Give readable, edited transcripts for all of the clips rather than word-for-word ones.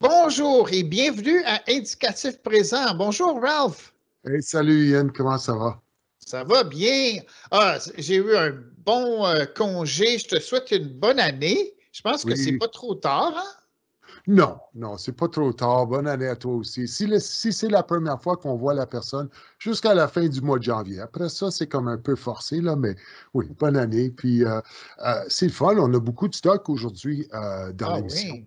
Bonjour et bienvenue à Indicatif Présent. Bonjour Ralph. Hey, salut Ian, comment ça va? Ça va bien? J'ai eu un bon congé. Je te souhaite une bonne année. Je pense que c'est Oui, pas trop tard, hein? non, c'est pas trop tard. Bonne année à toi aussi. Si c'est la première fois qu'on voit la personne jusqu'à la fin du mois de janvier. Après ça, c'est comme un peu forcé, là, mais oui, bonne année. Puis c'est le fun, on a beaucoup de stock aujourd'hui dans Ah l'émission. oui.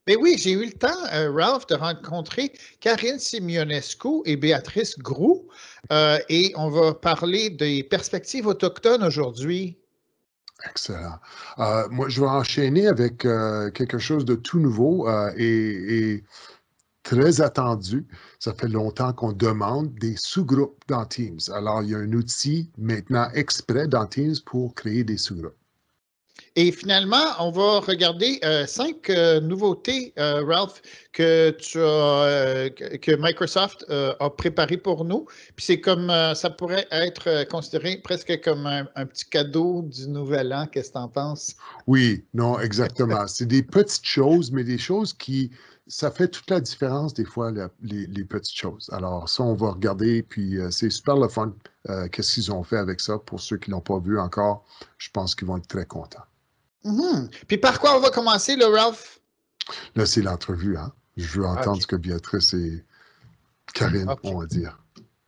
Mais oui, j'ai eu le temps, Ralph, de rencontrer Karine Simionescu et Béatrice Groux, et on va parler des perspectives autochtones aujourd'hui. Excellent. Moi, je vais enchaîner avec quelque chose de tout nouveau et très attendu. Ça fait longtemps qu'on demande des sous-groupes dans Teams. Alors, il y a un outil maintenant exprès dans Teams pour créer des sous-groupes. Et finalement, on va regarder cinq nouveautés, Ralph, que Microsoft a préparées pour nous. Puis c'est comme ça pourrait être considéré presque comme un petit cadeau du Nouvel An. Qu'est-ce que tu en penses? Oui, non, exactement. C'est des petites choses, mais des choses qui, ça fait toute la différence des fois, les petites choses. Alors, ça, on va regarder, puis c'est super le fun. Qu'est-ce qu'ils ont fait avec ça? Pour ceux qui ne l'ont pas vu encore, je pense qu'ils vont être très contents. Mhm. Puis par quoi on va commencer, le Ralph? Là, c'est l'entrevue, hein? Je veux entendre OK. ce que Béatrice et Karine OK. ont à dire.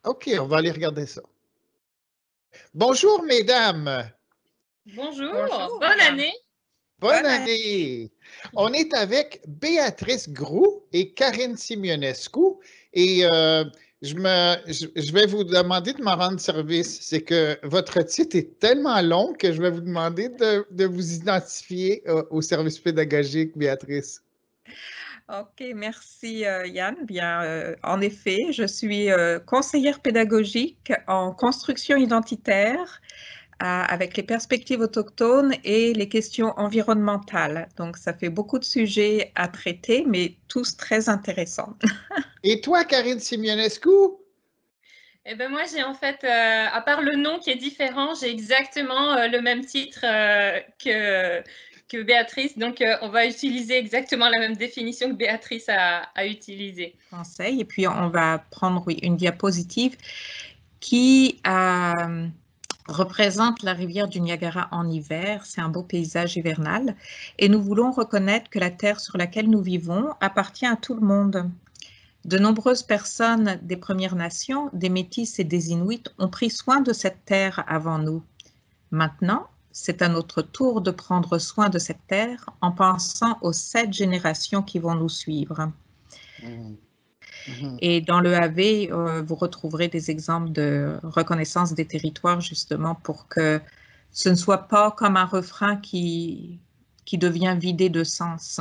OK, on va aller regarder ça. Bonjour, mesdames. Bonjour, Bonjour. bonne année. Bonne année! On est avec Béatrice Groux et Karine Simionescu et je vais vous demander de m'en rendre service. C'est que votre titre est tellement long que je vais vous demander de vous identifier au service pédagogique, Béatrice. Ok, merci Yann. Bien, en effet, je suis conseillère pédagogique en construction identitaire avec les perspectives autochtones et les questions environnementales. Donc, ça fait beaucoup de sujets à traiter, mais tous très intéressants. Et toi, Karine Simionescu? Eh ben moi, j'ai en fait, à part le nom qui est différent, j'ai exactement le même titre que Béatrice. Donc, on va utiliser exactement la même définition que Béatrice a utilisée. Conseil. Et puis, on va prendre une diapositive qui représente la rivière du Niagara en hiver. C'est un beau paysage hivernal. Et nous voulons reconnaître que la terre sur laquelle nous vivons appartient à tout le monde. De nombreuses personnes des Premières Nations, des Métis et des Inuits ont pris soin de cette terre avant nous. Maintenant, c'est à notre tour de prendre soin de cette terre en pensant aux 7 générations qui vont nous suivre. Et dans le AV, vous retrouverez des exemples de reconnaissance des territoires justement pour que ce ne soit pas comme un refrain qui devient vidé de sens.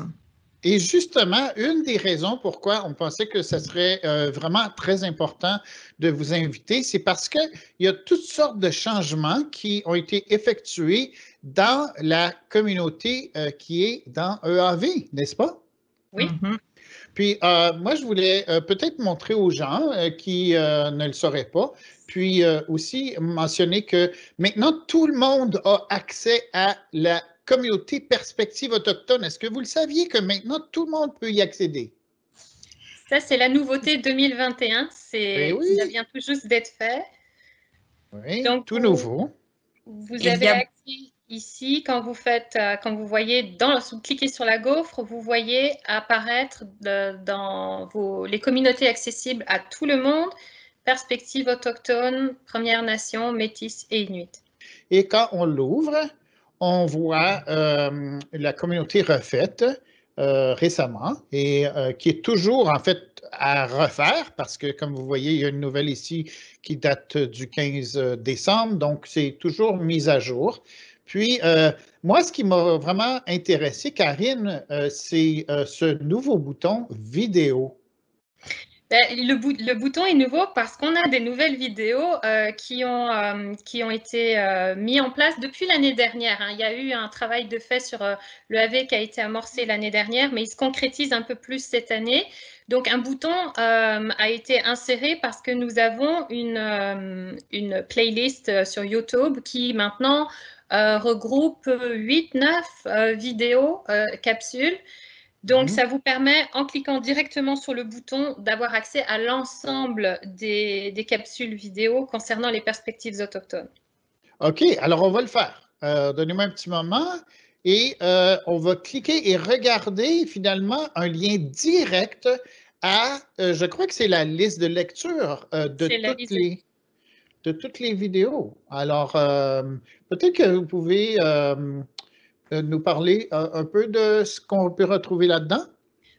Et justement, une des raisons pourquoi on pensait que ce serait vraiment très important de vous inviter, c'est parce qu'il y a toutes sortes de changements qui ont été effectués dans la communauté qui est dans EAV, n'est-ce pas? Oui. Mm-hmm. Puis moi, je voulais peut-être montrer aux gens qui ne le sauraient pas, puis aussi mentionner que maintenant, tout le monde a accès à la communauté perspective autochtone. Est-ce que vous le saviez que maintenant, tout le monde peut y accéder? Ça, c'est la nouveauté 2021. Ben Ça oui, vient tout juste d'être fait. oui, Donc, tout nouveau. vous Il y avez a accès ici, quand vous voyez, vous cliquez sur la gaufre, vous voyez apparaître dans les communautés accessibles à tout le monde, perspectives autochtones, Premières Nations, Métis et Inuit. Et quand on l'ouvre, on voit la communauté refaite récemment et qui est toujours en fait à refaire parce que, comme vous voyez, il y a une nouvelle ici qui date du 15 décembre, donc c'est toujours mis à jour. Puis, moi, ce qui m'a vraiment intéressé, Karine, c'est ce nouveau bouton vidéo. Le bouton est nouveau parce qu'on a des nouvelles vidéos qui ont été mis en place depuis l'année dernière. Hein. Il y a eu un travail de fait sur le AV qui a été amorcé l'année dernière, mais il se concrétise un peu plus cette année. Donc, un bouton a été inséré parce que nous avons une playlist sur YouTube qui maintenant regroupe 8-9 vidéos, capsules, Donc, ça vous permet, en cliquant directement sur le bouton, d'avoir accès à l'ensemble des capsules vidéo concernant les perspectives autochtones. OK, alors on va le faire. Donnez-moi un petit moment et on va cliquer et regarder finalement un lien direct à, je crois que c'est la liste de lecture de toutes les vidéos. Alors, peut-être que vous pouvez nous parler un peu de ce qu'on peut retrouver là-dedans?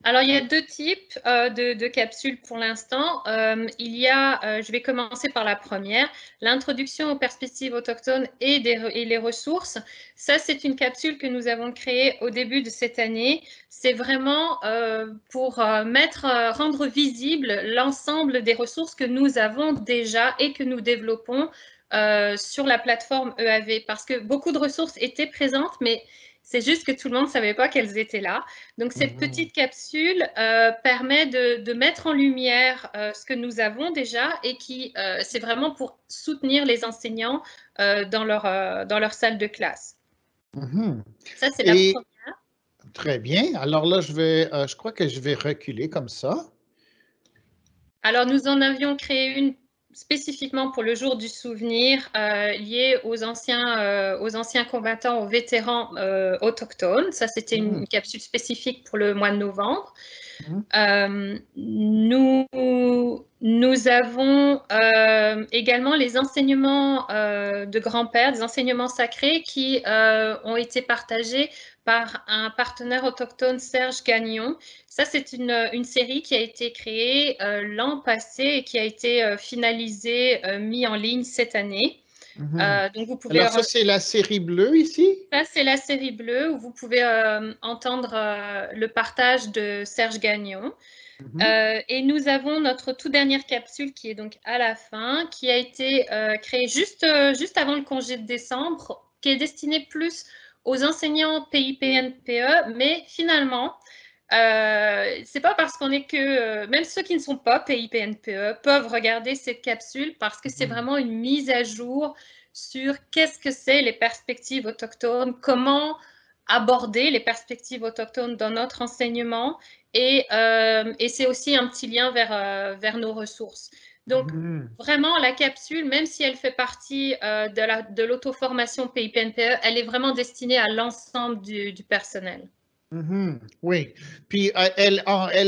Alors, il y a deux types de capsules pour l'instant. Je vais commencer par la première, l'introduction aux perspectives autochtones et les ressources. Ça, c'est une capsule que nous avons créée au début de cette année. C'est vraiment pour rendre visible l'ensemble des ressources que nous avons déjà et que nous développons sur la plateforme EAV, parce que beaucoup de ressources étaient présentes, mais c'est juste que tout le monde ne savait pas qu'elles étaient là. Donc, cette petite capsule permet de mettre en lumière ce que nous avons déjà et c'est vraiment pour soutenir les enseignants dans leur salle de classe. Ça, c'est la première. Très bien. Alors là, je crois que je vais reculer comme ça. Alors, nous en avions créé une spécifiquement pour le jour du souvenir, lié aux anciens combattants, aux vétérans autochtones. Ça, c'était une capsule spécifique pour le mois de novembre. Nous avons également les enseignements de grands-pères, des enseignements sacrés qui ont été partagés par un partenaire autochtone, Serge Gagnon. Ça, c'est une série qui a été créée l'an passé et qui a été finalisée, mise en ligne cette année. Donc vous pouvez alors ça, c'est la série bleue ici? Ça, c'est la série bleue où vous pouvez entendre le partage de Serge Gagnon. Et nous avons notre toute dernière capsule qui est donc à la fin, qui a été créée juste avant le congé de décembre, qui est destinée plus aux enseignants PIPNPE, mais finalement, c'est pas parce qu'on est que, même ceux qui ne sont pas PIPNPE peuvent regarder cette capsule parce que c'est vraiment une mise à jour sur qu'est-ce que c'est les perspectives autochtones, comment aborder les perspectives autochtones dans notre enseignement et c'est aussi un petit lien vers nos ressources. Donc, vraiment, la capsule, même si elle fait partie de l'auto-formation PIPNPE, elle est vraiment destinée à l'ensemble du personnel. Oui, puis elle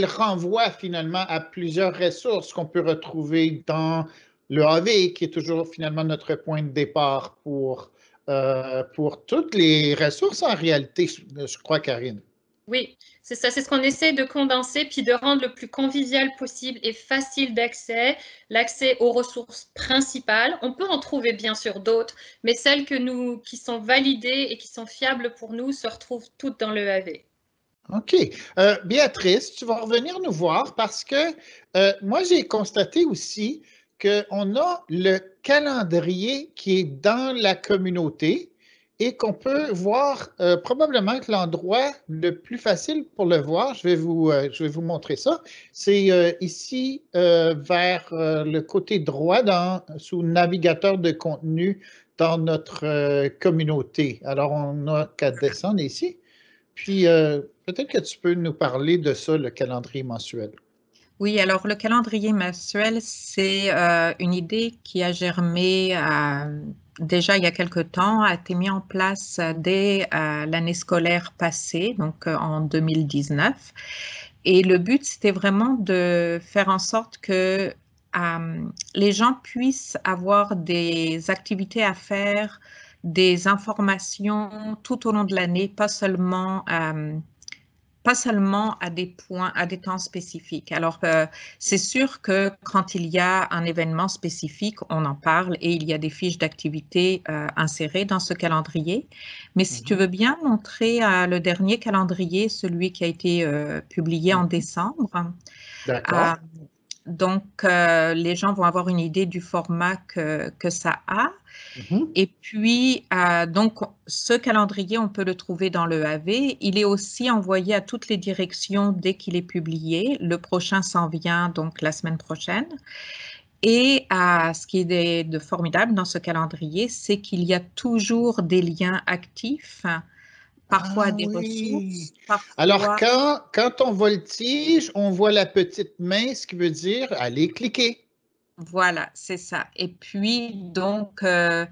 renvoie finalement à plusieurs ressources qu'on peut retrouver dans le AV, qui est toujours finalement notre point de départ pour toutes les ressources en réalité, je crois, Karine. Oui, c'est ça, c'est ce qu'on essaie de condenser puis de rendre le plus convivial possible et facile d'accès, l'accès aux ressources principales. On peut en trouver bien sûr d'autres, mais celles qui sont validées et qui sont fiables pour nous se retrouvent toutes dans le AV. OK. Béatrice, tu vas revenir nous voir parce que moi, j'ai constaté aussi qu'on a le calendrier qui est dans la communauté et qu'on peut voir probablement que l'endroit le plus facile pour le voir, je vais vous montrer ça, c'est ici vers le côté droit sous navigateur de contenu dans notre communauté. Alors, on n'a qu'à descendre ici. Puis, peut-être que tu peux nous parler de ça, le calendrier mensuel. Oui, alors le calendrier mensuel, c'est une idée qui a germé déjà il y a quelque temps, a été mise en place dès l'année scolaire passée, donc en 2019. Et le but, c'était vraiment de faire en sorte que les gens puissent avoir des activités à faire, des informations tout au long de l'année, pas seulement à des points, à des temps spécifiques. Alors, c'est sûr que quand il y a un événement spécifique, on en parle et il y a des fiches d'activité insérées dans ce calendrier. Mais si tu veux bien montrer le dernier calendrier, celui qui a été publié en décembre. D'accord. Donc, les gens vont avoir une idée du format que ça a. Et puis, donc, ce calendrier, on peut le trouver dans le AV. Il est aussi envoyé à toutes les directions dès qu'il est publié. Le prochain s'en vient donc la semaine prochaine. Et ce qui est de formidable dans ce calendrier, c'est qu'il y a toujours des liens actifs parfois Ah des oui. ressources, Alors, parfois, quand on voltige, on voit la petite main, ce qui veut dire aller cliquer. voilà, c'est ça. Et puis, donc, là,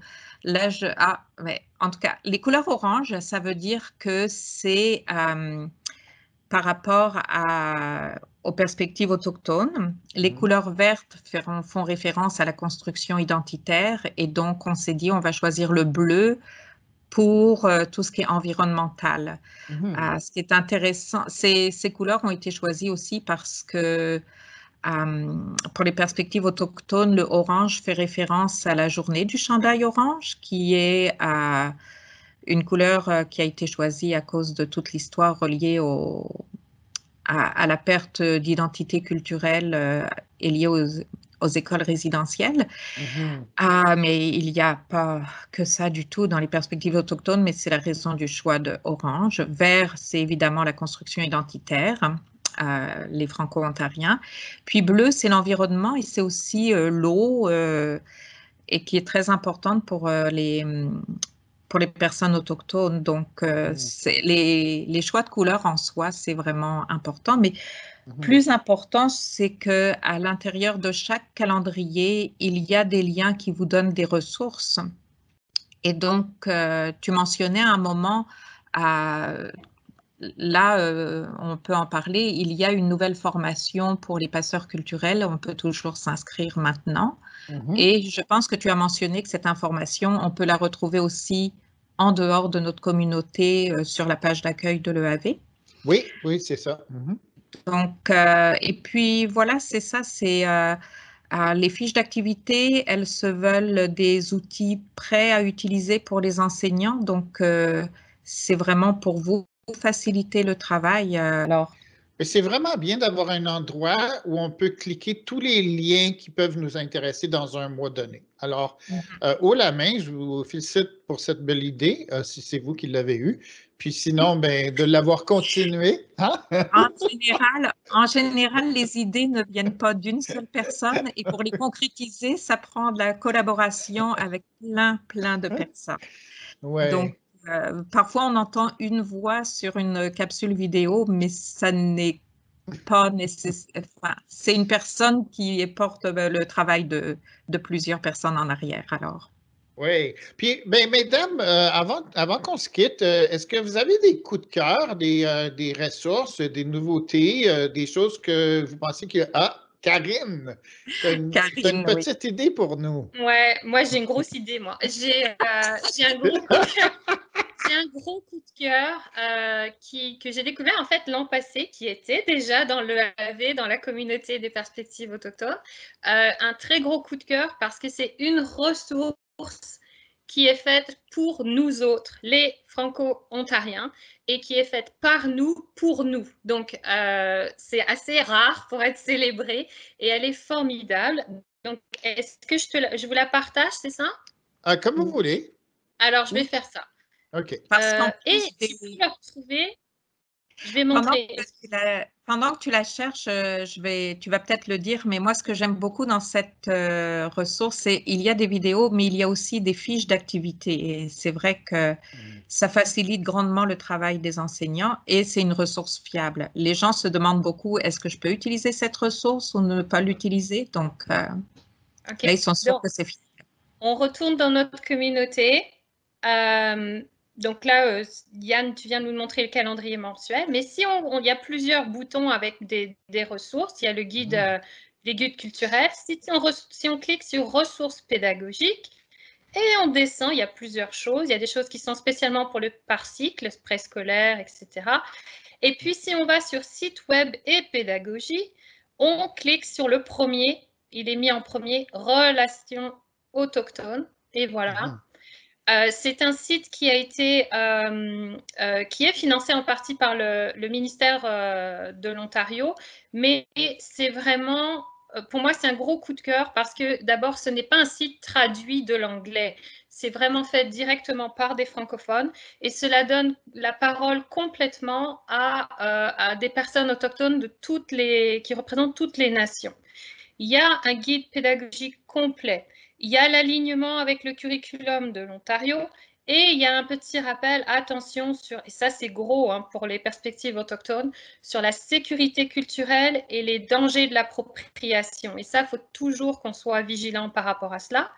mais en tout cas, les couleurs orange, ça veut dire que c'est par rapport aux perspectives autochtones. Les couleurs vertes font référence à la construction identitaire et donc on s'est dit on va choisir le bleu pour tout ce qui est environnemental. Ce qui est intéressant, ces couleurs ont été choisies aussi parce que pour les perspectives autochtones, le orange fait référence à la journée du chandail orange, qui est une couleur qui a été choisie à cause de toute l'histoire reliée à la perte d'identité culturelle et liée aux écoles résidentielles. Mais il n'y a pas que ça du tout dans les perspectives autochtones, mais c'est la raison du choix de orange. Vert, c'est évidemment la construction identitaire, les Franco-Ontariens. Puis bleu, c'est l'environnement et c'est aussi l'eau et qui est très importante pour les personnes autochtones. Donc, les choix de couleurs en soi, c'est vraiment important. Mais plus important, c'est qu'à l'intérieur de chaque calendrier, il y a des liens qui vous donnent des ressources. Et donc, tu mentionnais à un moment, là, on peut en parler, il y a une nouvelle formation pour les passeurs culturels. On peut toujours s'inscrire maintenant. Et je pense que tu as mentionné que cette information, on peut la retrouver aussi en dehors de notre communauté sur la page d'accueil de l'EAV. Oui, oui, c'est ça. Donc, et puis voilà, c'est ça, c'est les fiches d'activité, elles se veulent des outils prêts à utiliser pour les enseignants. Donc, c'est vraiment pour vous faciliter le travail. Alors, Mais c'est vraiment bien d'avoir un endroit où on peut cliquer tous les liens qui peuvent nous intéresser dans un mois donné. Alors, haut la main, je vous félicite pour cette belle idée, si c'est vous qui l'avez eue. Puis sinon, ben, de l'avoir continué. Hein? En général, les idées ne viennent pas d'une seule personne et pour les concrétiser, ça prend de la collaboration avec plein de personnes. Donc, Ouais. parfois, on entend une voix sur une capsule vidéo, mais ça n'est pas nécessaire. Enfin, c'est une personne qui porte le travail de plusieurs personnes en arrière. Alors, Oui. Puis, ben, mesdames, avant qu'on se quitte, est-ce que vous avez des coups de cœur, des ressources, des nouveautés, des choses que vous pensez que, Karine, tu as une Karine, oui. petite idée pour nous? Ouais, moi j'ai une grosse idée, moi. J'ai un gros coup de cœur. J'ai un gros coup de cœur que j'ai découvert en fait l'an passé, qui était déjà dans le l'EAV, dans la communauté des perspectives autochtones. Un très gros coup de cœur parce que c'est une ressource qui est faite pour nous autres, les Franco-Ontariens, et qui est faite par nous, pour nous. Donc, c'est assez rare pour être célébré et elle est formidable. Donc, est-ce que je vous la partage, c'est ça? Comme vous voulez. Alors, je vais faire ça. OK. Parce qu'en Et plus tu peux le retrouver. Je vais Pendant montrer. que tu la cherches, tu vas peut-être le dire, mais moi, ce que j'aime beaucoup dans cette ressource, c'est il y a des vidéos, mais il y a aussi des fiches d'activité. Et c'est vrai que ça facilite grandement le travail des enseignants et c'est une ressource fiable. Les gens se demandent beaucoup, est-ce que je peux utiliser cette ressource ou ne pas l'utiliser? Donc, OK. là, ils sont sûrs Donc, que c'est fiable. on retourne dans notre communauté. Donc là, Yann, tu viens de nous montrer le calendrier mensuel. Mais si il y a plusieurs boutons avec des ressources, il y a le guide, les guides culturels. Si on clique sur ressources pédagogiques et on descend, il y a plusieurs choses. Il y a des choses qui sont spécialement pour le par cycle, préscolaire, etc. Et puis, si on va sur site web et pédagogie, on clique sur le premier. Il est mis en premier, relations autochtones. Et voilà. C'est un site qui a été, qui est financé en partie par le ministère de l'Ontario, mais c'est vraiment, pour moi, c'est un gros coup de cœur parce que d'abord, ce n'est pas un site traduit de l'anglais. C'est vraiment fait directement par des francophones et cela donne la parole complètement à des personnes autochtones qui représentent toutes les nations. Il y a un guide pédagogique complet. Il y a l'alignement avec le curriculum de l'Ontario Et il y a un petit rappel, attention sur, et ça c'est gros hein, pour les perspectives autochtones, sur la sécurité culturelle et les dangers de l'appropriation. Et ça, il faut toujours qu'on soit vigilant par rapport à cela.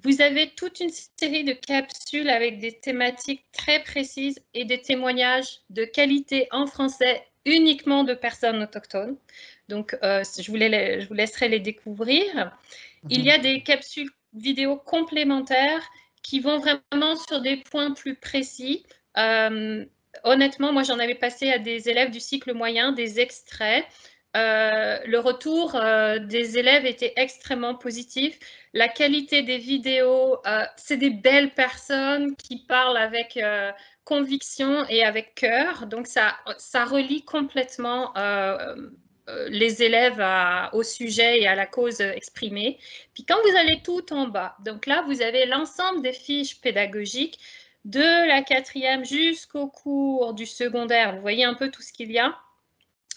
Vous avez toute une série de capsules avec des thématiques très précises et des témoignages de qualité en français uniquement de personnes autochtones. Donc, je vous laisserai les découvrir. Il y a des capsules vidéo complémentaires qui vont vraiment sur des points plus précis. Honnêtement, moi, j'en avais passé à des élèves du cycle moyen, des extraits. Le retour des élèves était extrêmement positif. La qualité des vidéos, c'est des belles personnes qui parlent avec conviction et avec cœur. Donc, ça relie complètement les élèves au sujet et à la cause exprimée. Puis quand vous allez tout en bas, donc là, vous avez l'ensemble des fiches pédagogiques de la 4e jusqu'au cours du secondaire. Vous voyez un peu tout ce qu'il y a.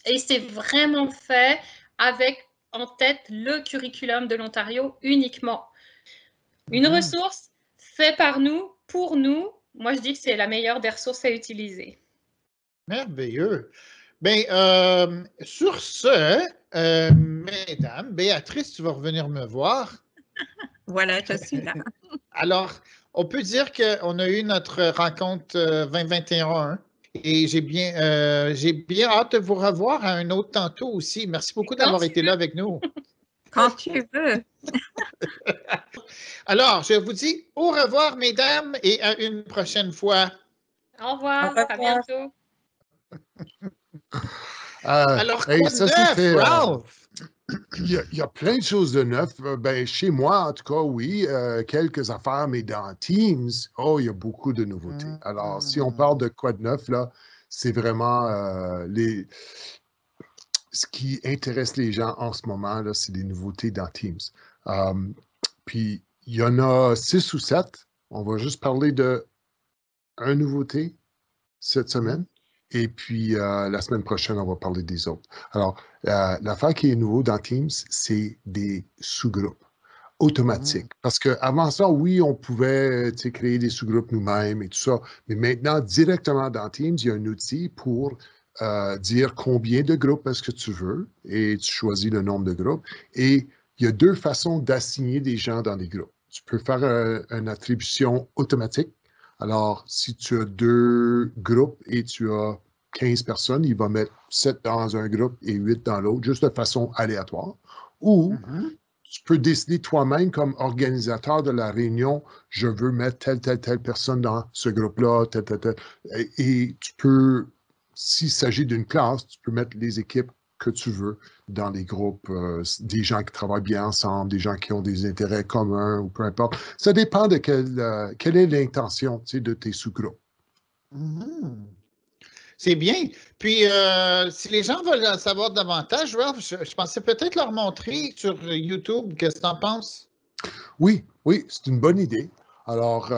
Et c'est vraiment fait avec en tête le curriculum de l'Ontario uniquement. Une ressource faite par nous, pour nous. Moi, je dis que c'est la meilleure des ressources à utiliser. Merveilleux. Bien, sur ce, mesdames, Béatrice, tu vas revenir me voir. Voilà, je suis là. Alors, on peut dire qu'on a eu notre rencontre 2021 et j'ai bien hâte de vous revoir à un autre tantôt aussi. Merci beaucoup d'avoir été là avec nous. Quand tu veux. Alors, je vous dis au revoir, mesdames, et à une prochaine fois. Au revoir, à bientôt. Alors, quoi de neuf, Ralph? Il y a plein de choses de neuf. Ben, chez moi, en tout cas, oui, quelques affaires, mais dans Teams, il y a beaucoup de nouveautés. Alors, si on parle de quoi de neuf, là, c'est vraiment ce qui intéresse les gens en ce moment, là, c'est des nouveautés dans Teams. Puis, il y en a 6 ou 7. On va juste parler de une nouveauté cette semaine. Et puis, la semaine prochaine, on va parler des autres. Alors, l'affaire qui est nouveau dans Teams, c'est des sous-groupes automatiques. Parce qu'avant ça, oui, on pouvait créer des sous-groupes nous-mêmes et tout ça. Mais maintenant, directement dans Teams, il y a un outil pour dire combien de groupes est-ce que tu veux et tu choisis le nombre de groupes. Et il y a 2 façons d'assigner des gens dans des groupes. Tu peux faire une attribution automatique. Alors, si tu as 2 groupes et tu as 15 personnes, il va mettre 7 dans un groupe et 8 dans l'autre, juste de façon aléatoire. Ou tu peux décider toi-même comme organisateur de la réunion, je veux mettre telle personne dans ce groupe-là, tel. Et tu peux, s'il s'agit d'une classe, tu peux mettre les équipes que tu veux dans les groupes, des gens qui travaillent bien ensemble, des gens qui ont des intérêts communs ou peu importe. Ça dépend de quelle est l'intention de tes sous-groupes. C'est bien. Puis, si les gens veulent en savoir davantage, Ralph, je pensais peut-être leur montrer sur YouTube. Qu'est-ce que tu en penses? Oui, c'est une bonne idée. Alors,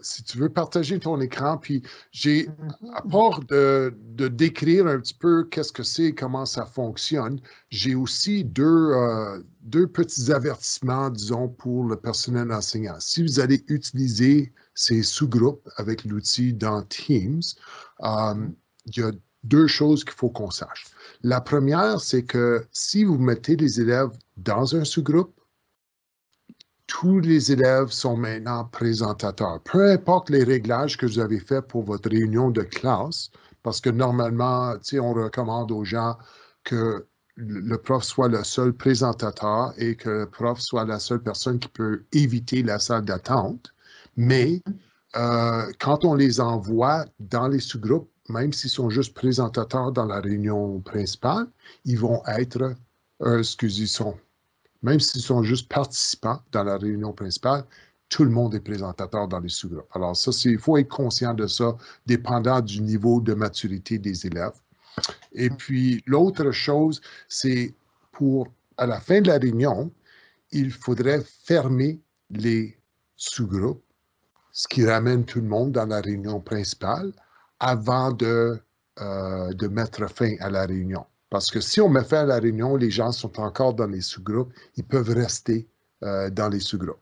si tu veux partager ton écran, puis j'ai, à part de décrire un petit peu qu'est-ce que c'est, comment ça fonctionne, j'ai aussi deux petits avertissements, disons, pour le personnel enseignant. Si vous allez utiliser ces sous-groupes avec l'outil dans Teams, il y a 2 choses qu'il faut qu'on sache. La première, c'est que si vous mettez les élèves dans un sous-groupe, tous les élèves sont maintenant présentateurs. Peu importe les réglages que vous avez faits pour votre réunion de classe, parce que normalement, on recommande aux gens que le prof soit le seul présentateur et que le prof soit la seule personne qui peut éviter la salle d'attente. Mais quand on les envoie dans les sous-groupes, même s'ils sont juste présentateurs dans la réunion principale, ils vont être, même s'ils sont juste participants dans la réunion principale, tout le monde est présentateur dans les sous-groupes. Alors ça, il faut être conscient de ça, dépendant du niveau de maturité des élèves. Et puis, l'autre chose, c'est à la fin de la réunion, il faudrait fermer les sous-groupes, ce qui ramène tout le monde dans la réunion principale avant de mettre fin à la réunion. Parce que si on met fin à la réunion, les gens sont encore dans les sous-groupes, ils peuvent rester dans les sous-groupes.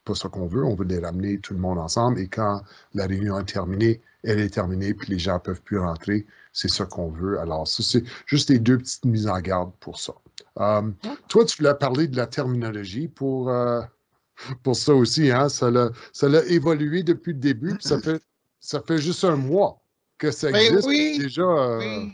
pas ça qu'on veut. On veut les ramener tout le monde ensemble. Et quand la réunion est terminée, elle est terminée, puis les gens ne peuvent plus rentrer. C'est ça qu'on veut. Alors, ça, c'est juste les 2 petites mises en garde pour ça. Toi, tu voulais parler de la terminologie pour ça aussi. Hein? Ça l'a évolué depuis le début, puis ça fait juste un mois que ça existe. Oui, déjà. oui.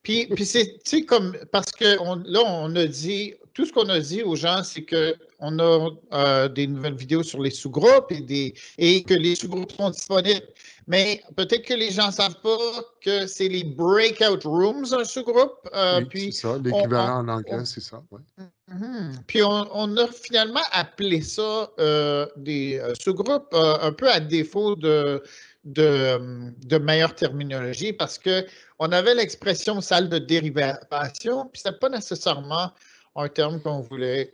Puis c'est, tu sais, comme, parce que là, on a dit, tout ce qu'on a dit aux gens, c'est qu'on a des nouvelles vidéos sur les sous-groupes et que les sous-groupes sont disponibles. Mais peut-être que les gens ne savent pas que c'est les breakout rooms, un sous-groupe. Oui, Puis c'est ça. L'équivalent en anglais, c'est ça. Ouais. Puis on a finalement appelé ça des sous-groupes un peu à défaut de meilleure terminologie parce qu'on avait l'expression salle de dérivation, puis ce n'est pas nécessairement un terme qu'on voulait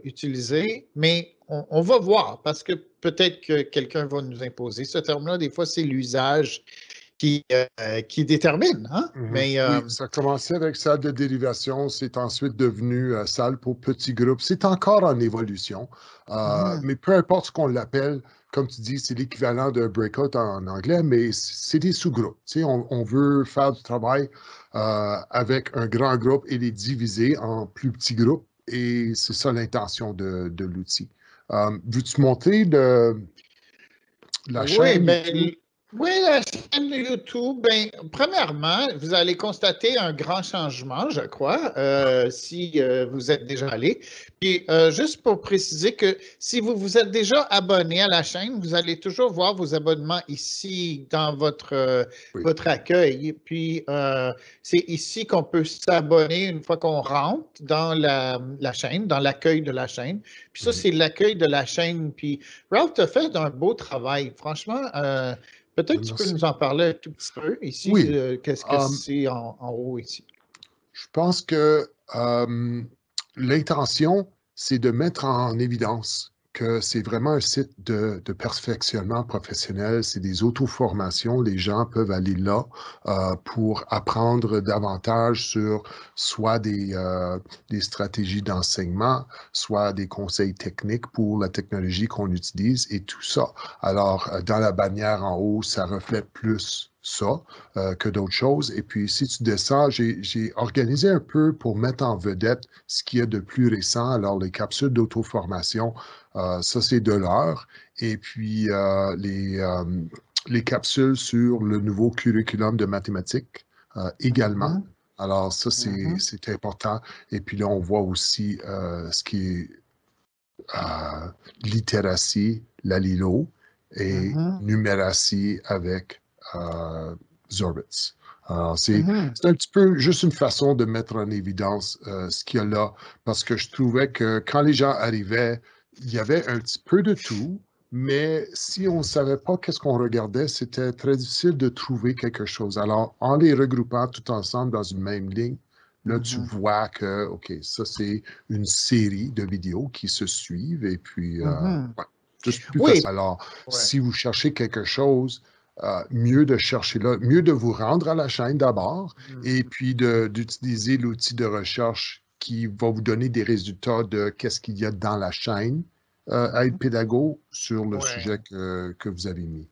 utiliser, mais on va voir parce que peut-être que quelqu'un va nous imposer ce terme-là. Des fois, c'est l'usage qui détermine. Hein? Mais, oui, ça commençait avec salle de dérivation, c'est ensuite devenu salle pour petits groupes. C'est encore en évolution, mais peu importe ce qu'on l'appelle, comme tu dis, c'est l'équivalent d'un breakout en anglais, mais c'est des sous-groupes. Tu sais, on veut faire du travail avec un grand groupe et les diviser en plus petits groupes, et c'est ça l'intention de l'outil. Veux-tu montrer la chaîne YouTube? Oui, la chaîne YouTube, premièrement, vous allez constater un grand changement, je crois, si vous êtes déjà allé. Puis, juste pour préciser que si vous vous êtes déjà abonné à la chaîne, vous allez toujours voir vos abonnements ici dans votre accueil. Puis, c'est ici qu'on peut s'abonner une fois qu'on rentre dans la chaîne, dans l'accueil de la chaîne. Puis ça, c'est l'accueil de la chaîne. Puis, Ralph, tu as fait un beau travail. Franchement, peut-être tu peux nous en parler un tout petit peu ici. Oui. Qu'est-ce que c'est en haut ici? Je pense que l'intention, c'est de mettre en évidence que c'est vraiment un site de perfectionnement professionnel. C'est des auto-formations. Les gens peuvent aller là pour apprendre davantage sur soit des stratégies d'enseignement, soit des conseils techniques pour la technologie qu'on utilise et tout ça. Alors, dans la bannière en haut, ça reflète plus ça que d'autres choses. Et puis, si tu descends, j'ai organisé un peu pour mettre en vedette ce qu'il y a de plus récent. Alors, les capsules d'auto-formation, ça, c'est de l'heure. Et puis, les capsules sur le nouveau curriculum de mathématiques également. Alors, ça, c'est important. Et puis là, on voit aussi ce qui est littératie, la LILO, et numératie avec Zorbitz. Alors, c'est un petit peu juste une façon de mettre en évidence ce qu'il y a là, parce que je trouvais que quand les gens arrivaient, il y avait un petit peu de tout, mais si on ne savait pas qu'est-ce qu'on regardait, c'était très difficile de trouver quelque chose. Alors, en les regroupant tout ensemble dans une même ligne, là, tu vois que, OK, ça, c'est une série de vidéos qui se suivent et puis, juste plus facile. Alors, si vous cherchez quelque chose, mieux de chercher là, mieux de vous rendre à la chaîne d'abord et puis d'utiliser l'outil de recherche qui va vous donner des résultats de qu'est-ce qu'il y a dans la chaîne à être pédago sur le sujet que vous avez mis.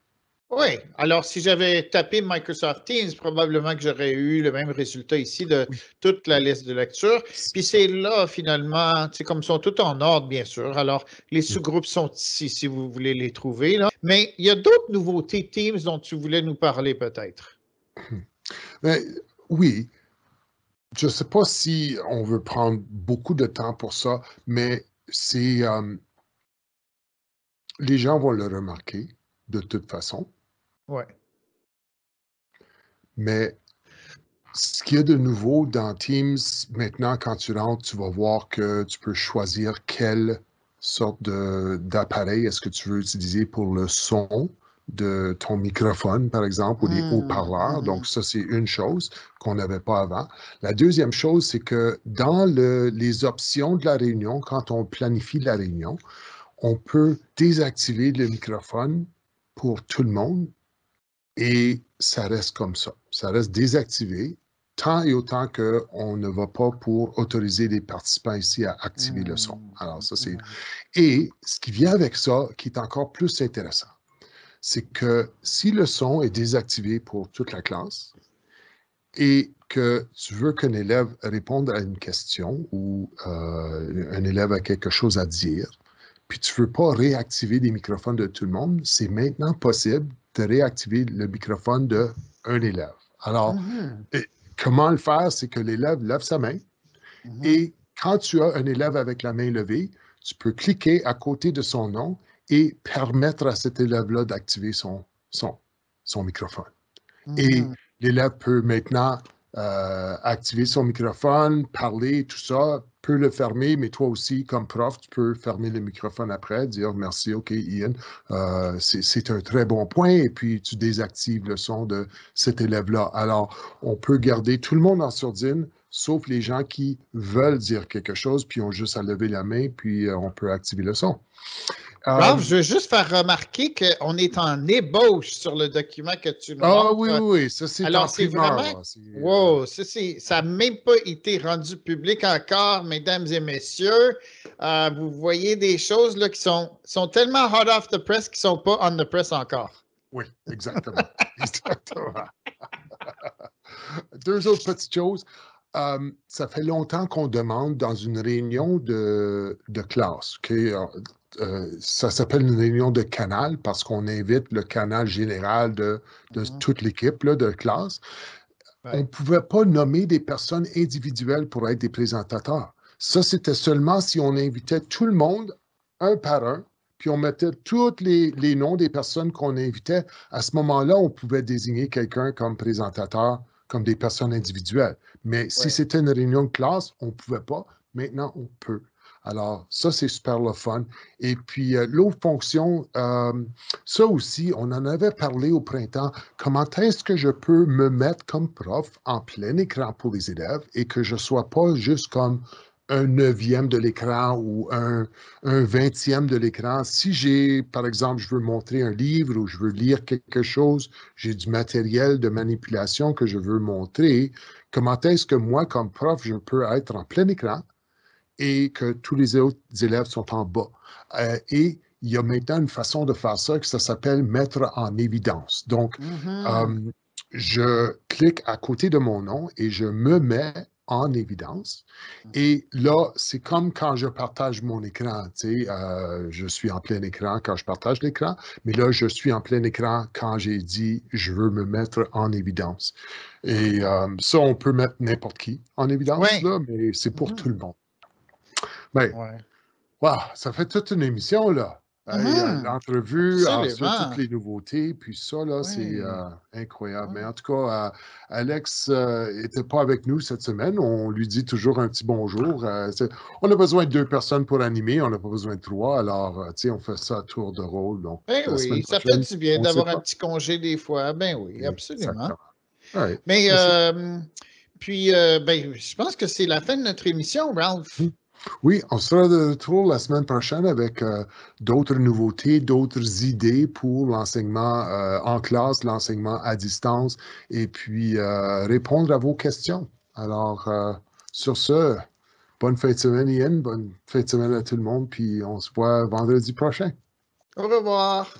Oui, alors si j'avais tapé Microsoft Teams, probablement que j'aurais eu le même résultat ici de toute la liste de lecture. Puis c'est là, finalement, c'est comme ils sont tous en ordre, bien sûr. Alors, les sous-groupes sont ici si vous voulez les trouver. Là. Mais il y a d'autres nouveautés Teams dont tu voulais nous parler peut-être. Oui. Je ne sais pas si on veut prendre beaucoup de temps pour ça, mais c'est les gens vont le remarquer de toute façon. Oui. Mais ce qu'il y a de nouveau dans Teams, maintenant, quand tu rentres, tu vas voir que tu peux choisir quelle sorte d'appareil est-ce que tu veux utiliser pour le son de ton microphone, par exemple, ou des haut-parleurs. Donc, ça, c'est une chose qu'on n'avait pas avant. La deuxième chose, c'est que dans les options de la réunion, quand on planifie la réunion, on peut désactiver le microphone pour tout le monde et ça reste comme ça. Ça reste désactivé tant et autant qu'on ne va pas pour autoriser les participants ici à activer le son. Alors, ça, c'est... Et ce qui vient avec ça, qui est encore plus intéressant, c'est que si le son est désactivé pour toute la classe et que tu veux qu'un élève réponde à une question ou un élève a quelque chose à dire, puis tu ne veux pas réactiver les microphones de tout le monde, c'est maintenant possible de réactiver le microphone d'un élève. Alors, comment le faire? C'est que l'élève lève sa main et quand tu as un élève avec la main levée, tu peux cliquer à côté de son nom et permettre à cet élève-là d'activer son microphone. Et l'élève peut maintenant activer son microphone, parler, tout ça, peut le fermer, mais toi aussi, comme prof, tu peux fermer le microphone après, dire merci, OK, Ian, c'est un très bon point, et puis tu désactives le son de cet élève-là. Alors, on peut garder tout le monde en sourdine, sauf les gens qui veulent dire quelque chose, puis ont juste à lever la main, puis on peut activer le son. Ralph, je veux juste faire remarquer qu'on est en ébauche sur le document que tu nous montres. Ah oui, ça c'est en primeur. Vraiment... Wow, ça n'a même pas été rendu public encore, mesdames et messieurs. Vous voyez des choses là, qui sont tellement hot off the press qu'ils ne sont pas on the press encore. Oui, exactement. Exactement. Deux autres petites choses. Ça fait longtemps qu'on demande dans une réunion de classe, okay? Ça s'appelle une réunion de canal parce qu'on invite le canal général de toute l'équipe de classe. Ouais. On ne pouvait pas nommer des personnes individuelles pour être des présentateurs. Ça, c'était seulement si on invitait tout le monde, un par un, puis on mettait tous les noms des personnes qu'on invitait. À ce moment-là, on pouvait désigner quelqu'un comme présentateur, comme des personnes individuelles. Mais si c'était une réunion de classe, on ne pouvait pas. Maintenant, on peut. Alors, ça, c'est super le fun. Et puis, l'autre fonction, ça aussi, on en avait parlé au printemps. Comment est-ce que je peux me mettre comme prof en plein écran pour les élèves et que je ne sois pas juste comme un 9e de l'écran ou un 20e de l'écran. Si j'ai, par exemple, je veux montrer un livre ou je veux lire quelque chose, j'ai du matériel de manipulation que je veux montrer, comment est-ce que moi, comme prof, je peux être en plein écran et que tous les autres élèves sont en bas. Et il y a maintenant une façon de faire ça que ça s'appelle mettre en évidence. Donc, je clique à côté de mon nom et je me mets en évidence. Et là, c'est comme quand je partage mon écran. Tu sais, je suis en plein écran quand je partage l'écran, mais là, je suis en plein écran quand j'ai dit « je veux me mettre en évidence ». Et ça, on peut mettre n'importe qui en évidence, là, mais c'est pour tout le monde. Ben, wow, ça fait toute une émission, là. L'entrevue, ensuite toutes les nouveautés, puis ça, là, c'est incroyable. Mais en tout cas, Alex n'était pas avec nous cette semaine. On lui dit toujours un petit bonjour. On a besoin de 2 personnes pour animer, on n'a pas besoin de 3. Alors, tu sais, on fait ça à tour de rôle. Donc, oui, ça fait du bien d'avoir un petit congé des fois. Ben oui, absolument. Ouais, mais, puis, je pense que c'est la fin de notre émission, Ralph. Oui, on sera de retour la semaine prochaine avec d'autres nouveautés, d'autres idées pour l'enseignement en classe, l'enseignement à distance, et puis répondre à vos questions. Alors, sur ce, bonne fin de semaine, Ian, bonne fin de semaine à tout le monde, puis on se voit vendredi prochain. Au revoir.